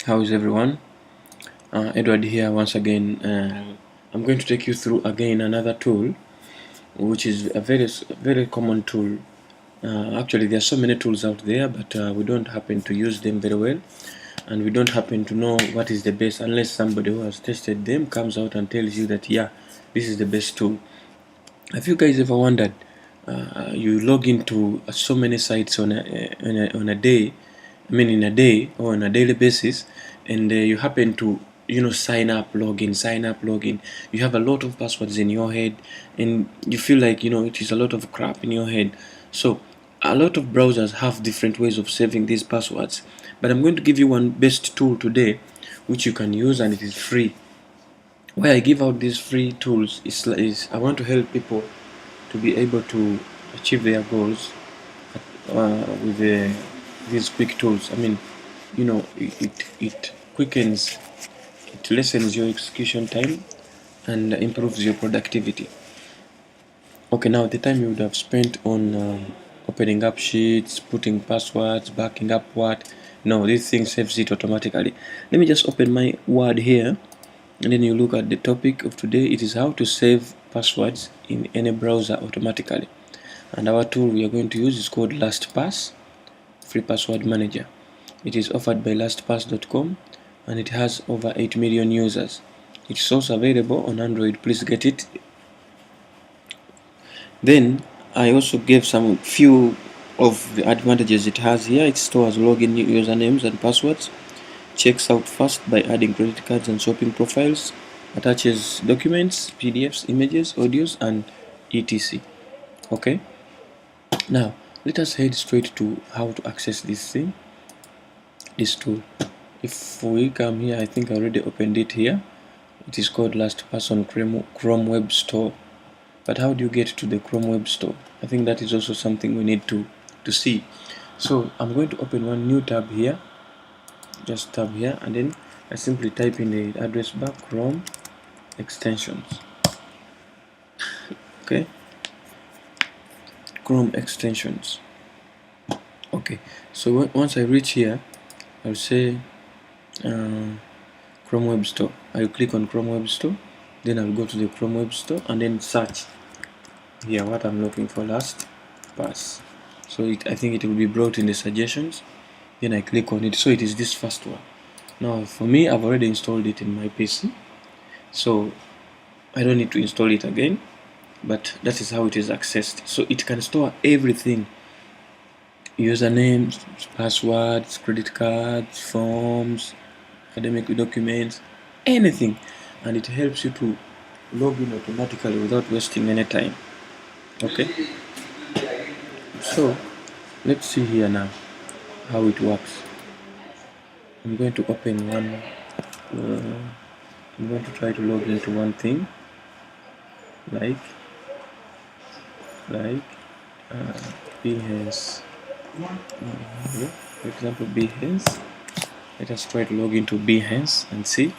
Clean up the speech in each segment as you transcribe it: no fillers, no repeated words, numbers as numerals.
How is everyone? Edward here once again. I'm going to take you through again another tool, which is a very common tool. Actually, there are so many tools out there, but we don't happen to use them very well, and we don't happen to know what is the best unless somebody who has tested them comes out and tells you that yeah, this is the best tool. Have you guys ever wondered? You log into so many sites on a day, in a day or on a daily basis, and you happen to sign up, login. You have a lot of passwords in your head, and you feel like it is a lot of crap in your head. So a lot of browsers have different ways of saving these passwords, but I'm going to give you one best tool today, which you can use, and it is free. Why I give out these free tools is I want to help people to be able to achieve their goals with these quick tools. It quickens, it lessens your execution time and improves your productivity. Okay, now the time you would have spent on opening up sheets, putting passwords, backing up what, no, this thing saves it automatically. Let me just open my Word here, and then you look at the topic of today. It is how to save passwords in any browser automatically. And our tool we are going to use is called LastPass Free Password Manager. It is offered by lastpass.com, and it has over 8 million users. It's also available on Android. Please get it. Then I also gave some few of the advantages it has here. It stores login usernames and passwords, checks out fast by adding credit cards and shopping profiles, attaches documents, PDFs, images, audios, and etc. Okay, now let us head straight to how to access this tool. If we come here, I think I already opened it here. It is called LastPass on Chrome Web Store. But how do you get to the Chrome Web Store? I think that is also something we need to see. So I'm going to open one new tab here. Just tab here, and then I simply type in the address bar Chrome extensions. Okay, Chrome extensions. Okay, so once I reach here, I'll say Chrome Web Store. I'll click on Chrome Web Store, then I'll go to the Chrome Web Store and then search here what I'm looking for, LastPass. So I think it will be brought in the suggestions. Then I click on it. So it is this first one. Now for me, I've already installed it in my PC, so I don't need to install it again, but that is how it is accessed. So it can store everything: usernames, passwords, credit cards, forms, academic documents, anything, and it helps you to log in automatically without wasting any time. Okay, so let's see here now how it works. I'm going to open one. I'm going to try to log into one thing, like Behance. For example, Behance. Let us try to log into Behance and see.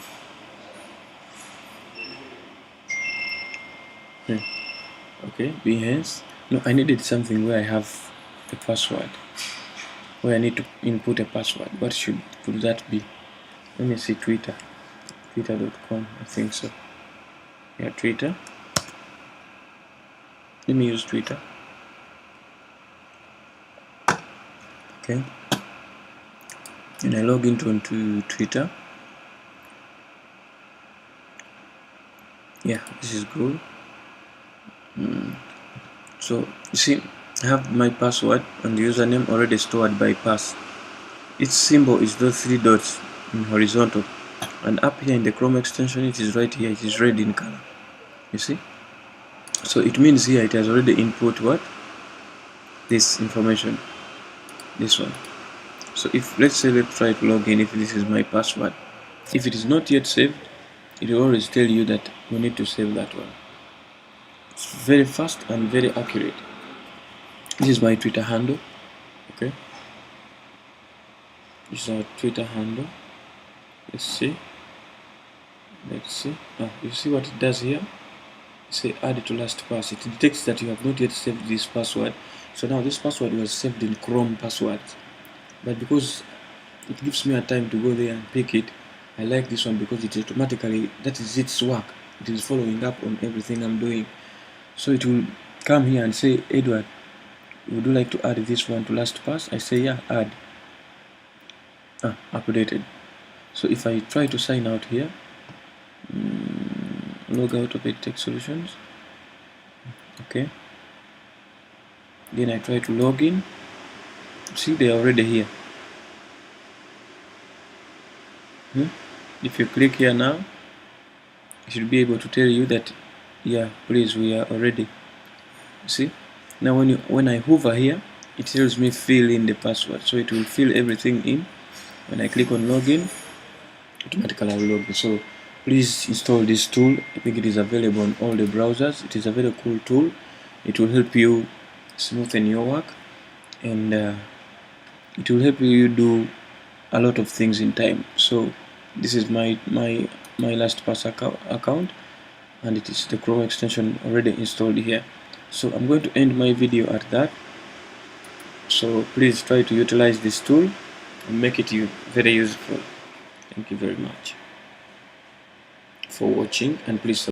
Okay, Behance. No, I needed something where I have a password, where I need to input a password. What could that be? Let me see. Twitter.com, I think so. Yeah, Twitter. Let me use Twitter. Okay, and I log into Twitter. Yeah, this is good. So you see, I have my password and the username already stored by pass. Its symbol is those 3 dots in horizontal, and up here in the Chrome extension, it is right here. It is red in color. You see? So it means here it has already input what? This information, this one. So if let's try to log in. If this is my password, if it is not yet saved, it will always tell you that you need to save that one. It's very fast and very accurate. This is my Twitter handle. Okay, this is our Twitter handle. Let's see. You see what it does here? Say add to LastPass. It detects that you have not yet saved this password. So now this password was saved in Chrome passwords, but because it gives me a time to go there and pick it. I like this one because it automatically, that is its work, it is following up on everything I'm doing. So it will come here and say, Edward, would you like to add this one to LastPass? I say yeah, add. Updated. So if I try to sign out here, log out of EdTech Solutions, okay, then I try to log in. See, they are already here. If you click here now, it should be able to tell you that, yeah, please, we are already. See, now when I hover here, it tells me fill in the password, so it will fill everything in. When I click on login, automatically I will log in. So please install this tool. I think it is available on all the browsers. It is a very cool tool. It will help you smoothen your work, and it will help you do a lot of things in time. So this is my LastPass account, and it is the Chrome extension already installed here. So I'm going to end my video at that. So please try to utilize this tool and make it very useful. Thank you very much for watching, and please subscribe.